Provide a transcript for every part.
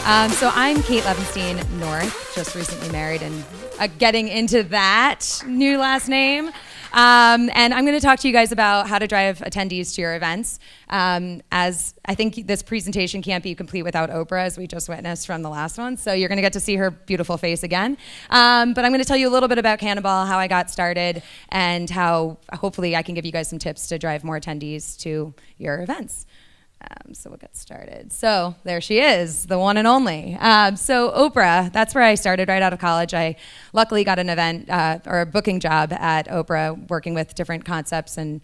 So I'm Kate Levenstein North, just recently married and getting into that new last name. And I'm going to talk to you guys about how to drive attendees to your events. As I think this presentation can't be complete without Oprah, as we just witnessed from the last one. So you're going to get to see her beautiful face again. But I'm going to tell you a little bit about Cannonball, how I got started, and how hopefully I can give you guys some tips to drive more attendees to your events. So we'll get started. So there she is, the one and only. So Oprah, that's where I started right out of college. I luckily got an event or a booking job at Oprah, working with different concepts and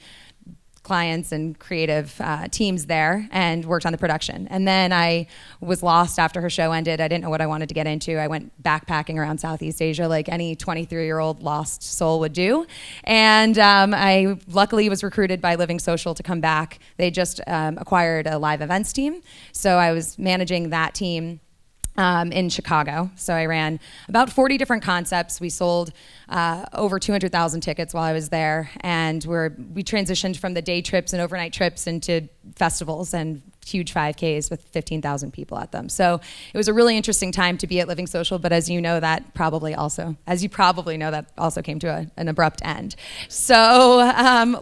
clients and creative teams there, and worked on the production. And then I was lost after her show ended. I didn't know what I wanted to get into. I went backpacking around Southeast Asia like any 23-year-old lost soul would do. And I luckily was recruited by LivingSocial to come back. They just acquired a live events team. So I was managing that team in Chicago. So I ran about 40 different concepts. We sold over 200,000 tickets while I was there, and we transitioned from the day trips and overnight trips into festivals and huge 5Ks with 15,000 people at them. So it was a really interesting time to be at LivingSocial, but as you probably know, that also came to an abrupt end. So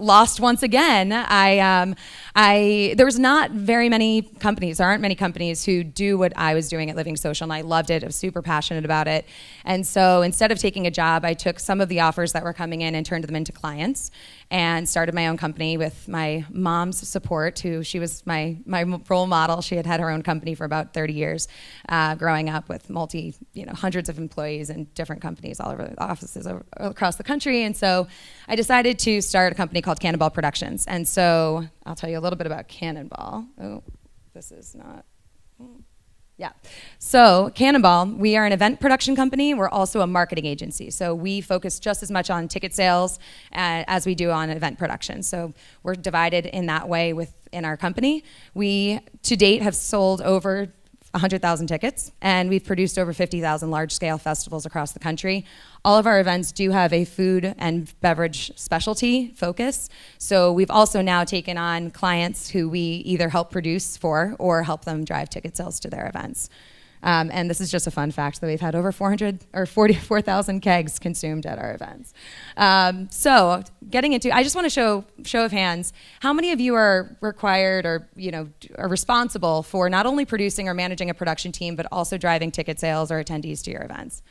lost once again. There was not very many companies, there aren't many companies who do what I was doing at LivingSocial, and I loved it. I was super passionate about it. And so instead of taking a job, I took some of the offers that were coming in and turned them into clients, and started my own company with my mom's support, she was my role model. She had her own company for about 30 years, growing up with hundreds of employees and different companies all over the offices across the country. And so I decided to start a company called Cannonball Productions. And so I'll tell you a little bit about Cannonball. Oh, this is not... Yeah. So Cannonball, we are an event production company. We're also a marketing agency. So we focus just as much on ticket sales as we do on event production. So we're divided in that way within our company. We, to date, have sold over 100,000 tickets, and we've produced over 50,000 large-scale festivals across the country. All of our events do have a food and beverage specialty focus. So we've also now taken on clients who we either help produce for or help them drive ticket sales to their events. And this is just a fun fact that we've had over 44,000 kegs consumed at our events. So getting into, I just want to show of hands, how many of you are required or are responsible for not only producing or managing a production team, but also driving ticket sales or attendees to your events?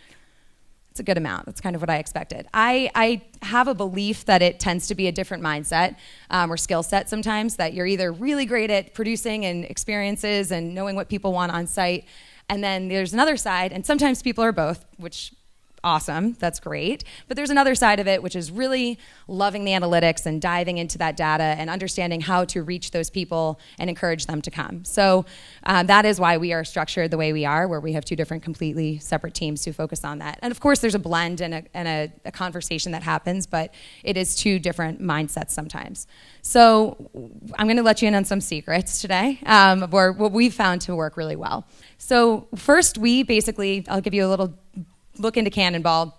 It's a good amount. That's kind of what I expected. I have a belief that it tends to be a different mindset or skill set sometimes, that you're either really great at producing and experiences and knowing what people want on site, and then there's another side, and sometimes people are both, which awesome, that's great. But there's another side of it, which is really loving the analytics and diving into that data and understanding how to reach those people and encourage them to come. So that is why we are structured the way we are, where we have two different completely separate teams who focus on that. And of course, there's a blend and a conversation that happens, but it is two different mindsets sometimes. So I'm going to let you in on some secrets today, where what we've found to work really well. So first, I'll give you a little look into Cannonball.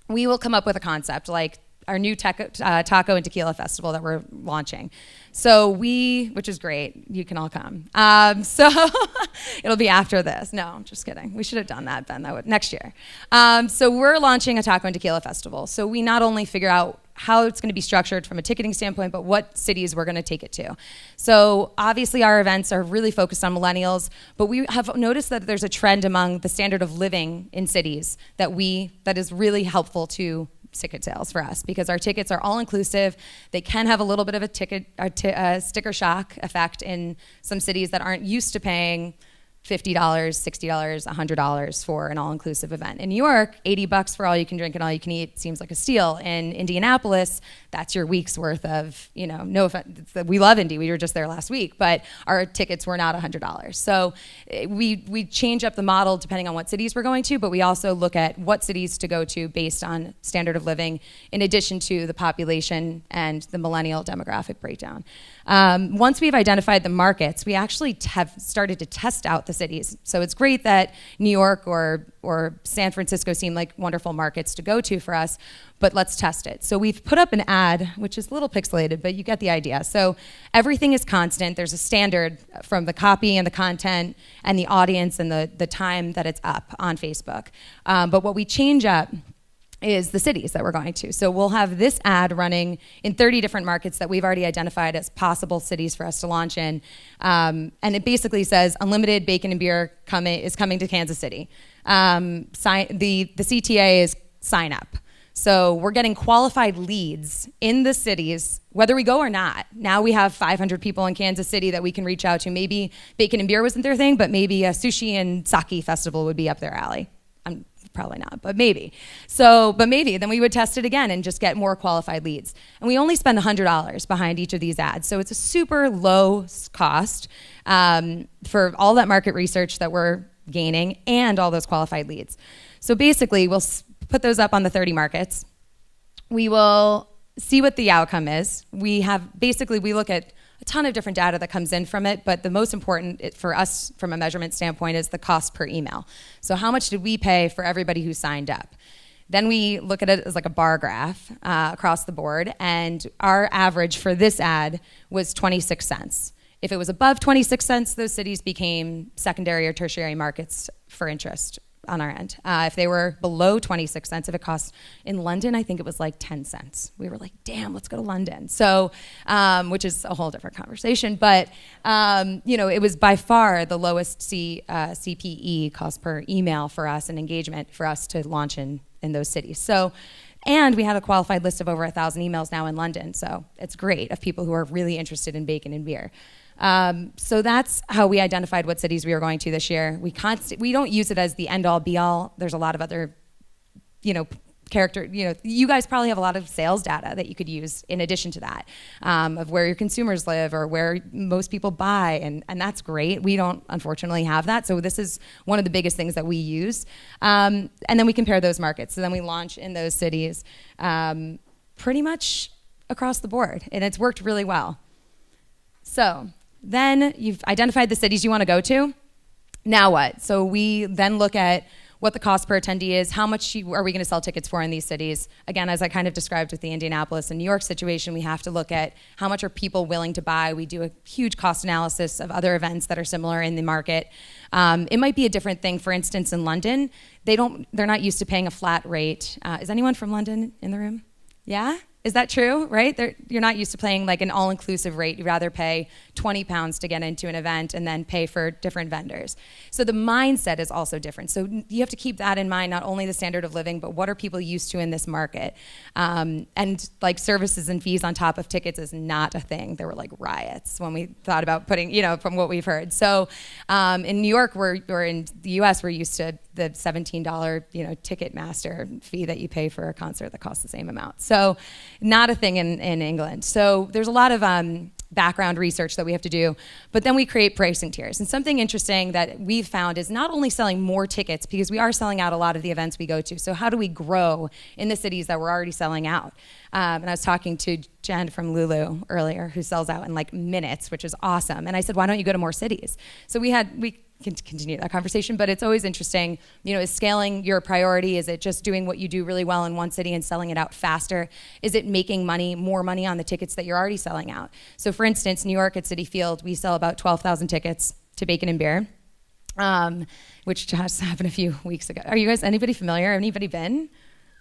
We will come up with a concept like our new taco and tequila festival that we're launching. So which is great, you can all come. So it'll be after this. No, I'm just kidding. We should have done that then, next year. So we're launching a taco and tequila festival. So we not only figure out how it's going to be structured from a ticketing standpoint, but what cities we're going to take it to. So obviously our events are really focused on millennials, but we have noticed that there's a trend among the standard of living in cities that is really helpful to ticket sales for us, because our tickets are all inclusive. They can have a little bit of a sticker shock effect in some cities that aren't used to paying $50, $60, $100 for an all-inclusive event. In New York, $80 for all you can drink and all you can eat seems like a steal. In Indianapolis, that's your week's worth of, no offense, we love Indy, we were just there last week, but our tickets were not $100. So we change up the model depending on what cities we're going to, but we also look at what cities to go to based on standard of living, in addition to the population and the millennial demographic breakdown. Once we've identified the markets, we actually have started to test out the the cities. So it's great that New York or San Francisco seem like wonderful markets to go to for us, but let's test it. So we've put up an ad, which is a little pixelated, but you get the idea. So everything is constant. There's a standard from the copy and the content and the audience and the time that it's up on Facebook. But what we change up is the cities that we're going to. So we'll have this ad running in 30 different markets that we've already identified as possible cities for us to launch in. And it basically says unlimited bacon and beer is coming to Kansas City. The CTA is sign up. So we're getting qualified leads in the cities, whether we go or not. Now we have 500 people in Kansas City that we can reach out to. Maybe bacon and beer wasn't their thing, but maybe a sushi and sake festival would be up their alley. Probably not, but maybe. But maybe, then we would test it again and just get more qualified leads. And we only spend $100 behind each of these ads. So it's a super low cost for all that market research that we're gaining and all those qualified leads. So basically, we'll put those up on the 30 markets. We will see what the outcome is. We look at a ton of different data that comes in from it, but the most important for us from a measurement standpoint is the cost per email. So how much did we pay for everybody who signed up? Then we look at it as like a bar graph across the board, and our average for this ad was 26 cents. If it was above 26 cents, those cities became secondary or tertiary markets for interest on our end. If they were below 26 cents, if it cost, in London, I think it was like 10 cents. We were like, damn, let's go to London. So, which is a whole different conversation. But, it was by far the lowest CPE, cost per email for us and engagement for us to launch in those cities. So, and we have a qualified list of over 1,000 emails now in London. So it's great of people who are really interested in bacon and beer. So that's how we identified what cities we were going to this year. We don't use it as the end-all, be-all. There's a lot of other, you guys probably have a lot of sales data that you could use in addition to that, of where your consumers live or where most people buy, and that's great. We don't, unfortunately, have that. So this is one of the biggest things that we use. And then we compare those markets. So then we launch in those cities pretty much across the board, and it's worked really well. So then you've identified the cities you want to go to. Now what? So we then look at what the cost per attendee is, how much are we going to sell tickets for in these cities. Again, as I kind of described with the Indianapolis and New York situation, we have to look at how much are people willing to buy. We do a huge cost analysis of other events that are similar in the market. It might be a different thing. For instance, in London, they're not used to paying a flat rate. Is anyone from London in the room? Yeah? Is that true, right? You're not used to paying like an all-inclusive rate. You'd rather pay £20 to get into an event and then pay for different vendors. So the mindset is also different. So you have to keep that in mind, not only the standard of living, but what are people used to in this market? And like services and fees on top of tickets is not a thing. There were like riots when we thought about putting, from what we've heard. So in New York, or in the US, we're used to the $17, Ticketmaster fee that you pay for a concert that costs the same amount. So not a thing in England. So there's a lot of background research that we have to do, but then we create pricing tiers. And something interesting that we've found is not only selling more tickets, because we are selling out a lot of the events we go to. So how do we grow in the cities that we're already selling out? And I was talking to Jen from Lulu earlier, who sells out in like minutes, which is awesome. And I said, why don't you go to more cities? So we can continue that conversation, but it's always interesting, is scaling your priority? Is it just doing what you do really well in one city and selling it out faster? Is it making more money on the tickets that you're already selling out? So for instance, New York at Citi Field, we sell about 12,000 tickets to Bacon and Beer, which just happened a few weeks ago. Are you guys, anybody familiar? Anybody been?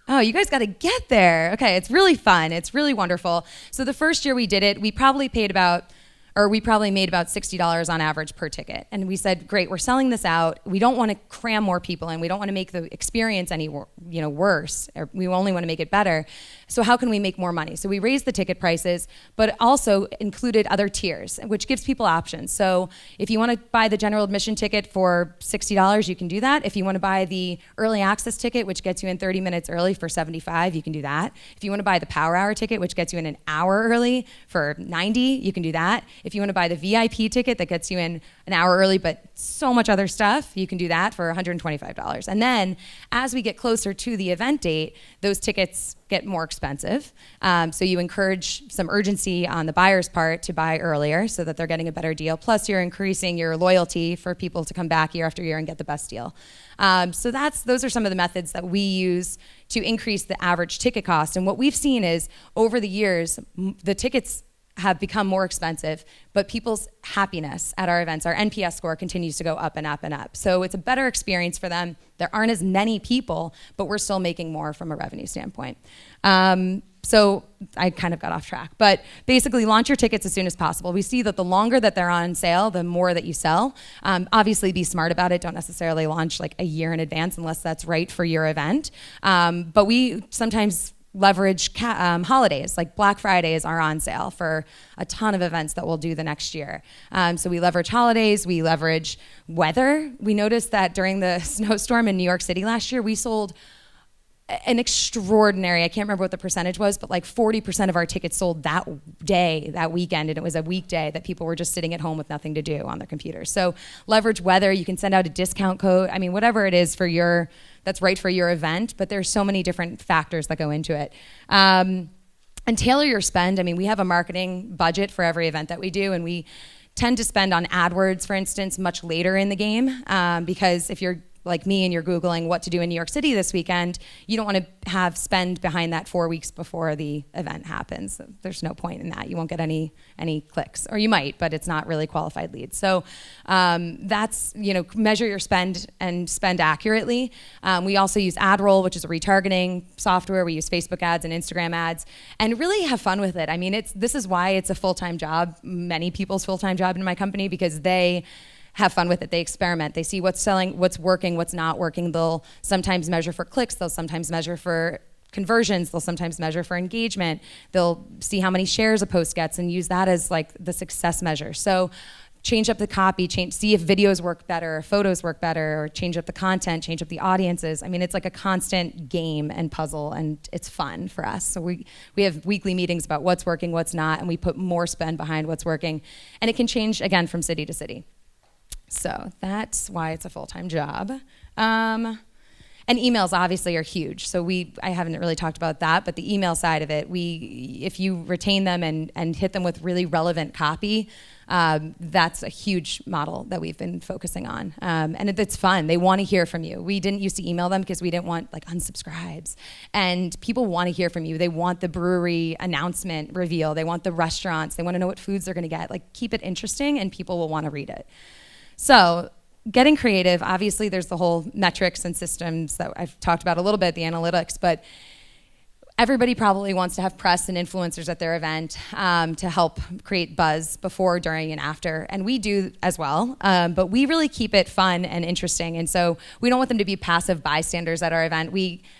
Oh, you guys got to get there. Okay, it's really fun. It's really wonderful. So the first year we did it, we probably made about $60 on average per ticket. And we said, great, we're selling this out. We don't want to cram more people in. We don't want to make the experience any worse. We only want to make it better. So how can we make more money? So we raised the ticket prices, but also included other tiers, which gives people options. So if you want to buy the general admission ticket for $60, you can do that. If you want to buy the early access ticket, which gets you in 30 minutes early for $75, you can do that. If you want to buy the power hour ticket, which gets you in an hour early for $90, you can do that. If you want to buy the VIP ticket that gets you in an hour early, but so much other stuff, you can do that for $125. And then as we get closer to the event date, those tickets get more expensive. So you encourage some urgency on the buyer's part to buy earlier so that they're getting a better deal. Plus, you're increasing your loyalty for people to come back year after year and get the best deal. So those are some of the methods that we use to increase the average ticket cost. And what we've seen is over the years, the tickets have become more expensive, but people's happiness at our events, our NPS score continues to go up and up and up. So it's a better experience for them. There aren't as many people, but we're still making more from a revenue standpoint. So I kind of got off track, but basically launch your tickets as soon as possible. We see that the longer that they're on sale, the more that you sell. Obviously be smart about it. Don't necessarily launch like a year in advance unless that's right for your event. But we sometimes leverage holidays, like Black Fridays are on sale for a ton of events that we'll do the next year. So we leverage holidays, we leverage weather. We noticed that during the snowstorm in New York City last year, we sold an extraordinary, I can't remember what the percentage was, but like 40% of our tickets sold that day, that weekend, and it was a weekday that people were just sitting at home with nothing to do on their computers. So leverage weather, you can send out a discount code. I mean, whatever it is for that's right for your event, but there's so many different factors that go into it. And tailor your spend. I mean, we have a marketing budget for every event that we do, and we tend to spend on AdWords, for instance, much later in the game, because if you're like me and you're Googling what to do in New York City this weekend, you don't want to have spend behind that 4 weeks before the event happens. There's no point in that. You won't get any clicks, or you might, but it's not really qualified leads. So that's, measure your spend and spend accurately. We also use AdRoll, which is a retargeting software. We use Facebook ads and Instagram ads, and really have fun with it. I mean, this is why it's a full-time job, many people's full-time job in my company, because they have fun with it. They experiment. They see what's selling, what's working, what's not working. They'll sometimes measure for clicks. They'll sometimes measure for conversions. They'll sometimes measure for engagement. They'll see how many shares a post gets and use that as like the success measure. So change up the copy, see if videos work better, or photos work better, or change up the content, change up the audiences. I mean, it's like a constant game and puzzle, and it's fun for us. So we have weekly meetings about what's working, what's not, and we put more spend behind what's working. And it can change, again, from city to city. So that's why it's a full-time job. And emails obviously are huge. So I haven't really talked about that, but the email side of it, if you retain them and hit them with really relevant copy, that's a huge model that we've been focusing on. And it's fun. They want to hear from you. We didn't used to email them because we didn't want like unsubscribes. And people want to hear from you. They want the brewery announcement reveal. They want the restaurants. They want to know what foods they're going to get. Like, keep it interesting and people will want to read it. So getting creative, obviously there's the whole metrics and systems that I've talked about a little bit, the analytics, but everybody probably wants to have press and influencers at their event to help create buzz before, during, and after. And we do as well, but we really keep it fun and interesting. And so we don't want them to be passive bystanders at our event.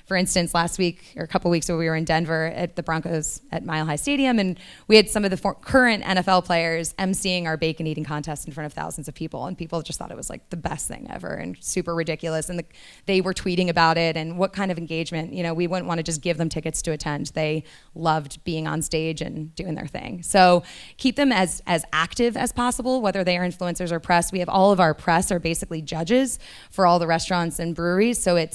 For instance, last week or a couple weeks ago, we were in Denver at the Broncos at Mile High Stadium, and we had some of the current NFL players emceeing our bacon eating contest in front of thousands of people, and people just thought it was like the best thing ever and super ridiculous. And they were tweeting about it and what kind of engagement. We wouldn't want to just give them tickets to attend. They loved being on stage and doing their thing. So keep them as active as possible, whether they are influencers or press. We have all of our press are basically judges for all the restaurants and breweries. So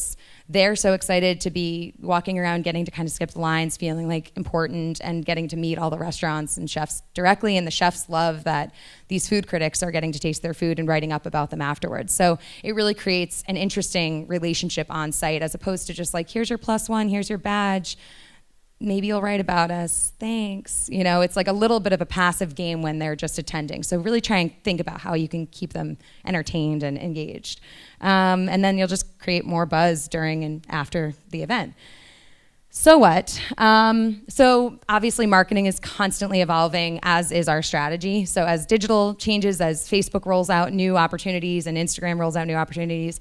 they're so excited to be walking around, getting to kind of skip the lines, feeling like important, and getting to meet all the restaurants and chefs directly. And the chefs love that these food critics are getting to taste their food and writing up about them afterwards. So it really creates an interesting relationship on site, as opposed to just like, here's your +1, here's your badge. Maybe you'll write about us, thanks. It's like a little bit of a passive game when they're just attending. So really try and think about how you can keep them entertained and engaged. And then you'll just create more buzz during and after the event. So what? So obviously marketing is constantly evolving, as is our strategy. So as digital changes, as Facebook rolls out new opportunities and Instagram rolls out new opportunities,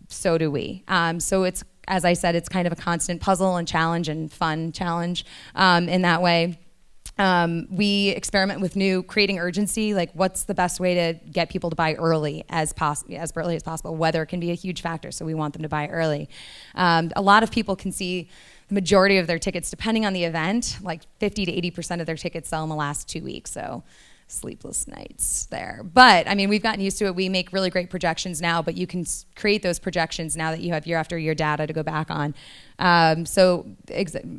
so do we. So it's, as I said, it's kind of a constant puzzle and challenge and fun challenge in that way. We experiment with creating urgency, like what's the best way to get people to buy early as early as possible. Weather can be a huge factor, so we want them to buy early. A lot of people can see the majority of their tickets, depending on the event, like 50 to 80% of their tickets sell in the last 2 weeks. So sleepless nights there. But I mean, we've gotten used to it. We make really great projections now, but you can create those projections now that you have year after year data to go back on.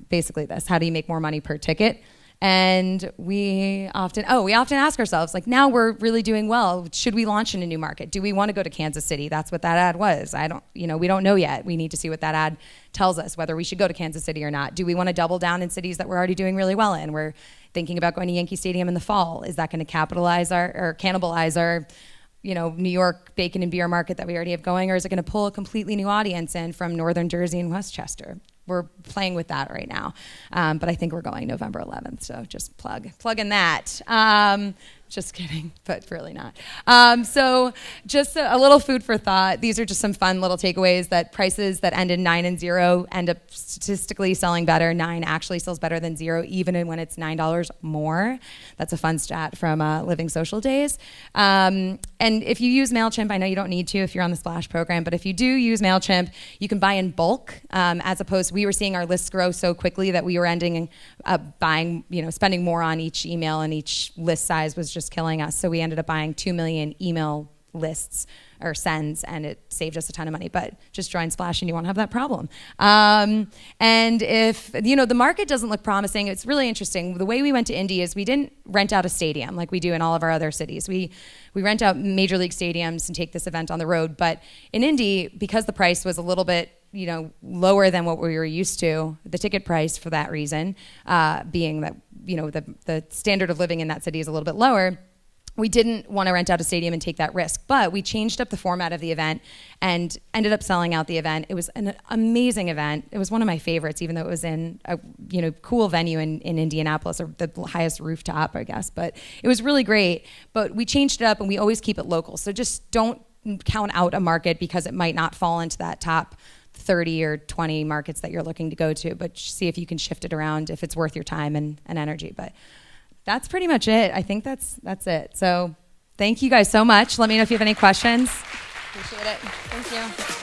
Basically this, how do you make more money per ticket? And we often ask ourselves, like, now we're really doing well. Should we launch in a new market? Do we want to go to Kansas City? That's what that ad was. We don't know yet. We need to see what that ad tells us, whether we should go to Kansas City or not. Do we want to double down in cities that we're already doing really well in? We're thinking about going to Yankee Stadium in the fall. Is that going to capitalize or cannibalize our New York bacon and beer market that we already have going, or is it going to pull a completely new audience in from Northern Jersey and Westchester? We're playing with that right now, but I think we're going November 11th, so just plug in that. Just kidding, but really not. So just a little food for thought. These are just some fun little takeaways, that prices that end in 9 and 0 end up statistically selling better. 9 actually sells better than 0, even when it's $9 more. That's a fun stat from LivingSocial days. And if you use MailChimp, I know you don't need to if you're on the Splash program, but if you do use MailChimp, you can buy in bulk, as opposed, we were seeing our lists grow so quickly that we were ending up buying, spending more on each email, and each list size was just killing us. So we ended up buying 2 million email lists or sends, and it saved us a ton of money. But just join Splash and you won't have that problem. And if the market doesn't look promising, it's really interesting. The way we went to Indy is we didn't rent out a stadium like we do in all of our other cities. We rent out major league stadiums and take this event on the road. But in Indy, because the price was a little bit lower than what we were used to, the ticket price for that reason, being that the standard of living in that city is a little bit lower, we didn't want to rent out a stadium and take that risk. But we changed up the format of the event and ended up selling out the event. It was an amazing event. It was one of my favorites, even though it was in a cool venue in Indianapolis, or the highest rooftop, I guess. But it was really great. But we changed it up, and we always keep it local. So just don't count out a market because it might not fall into that top 30 or 20 markets that you're looking to go to, but see if you can shift it around if it's worth your time and energy. But that's pretty much it. I think that's it. So thank you guys so much. Let me know if you have any questions. Appreciate it. Thank you.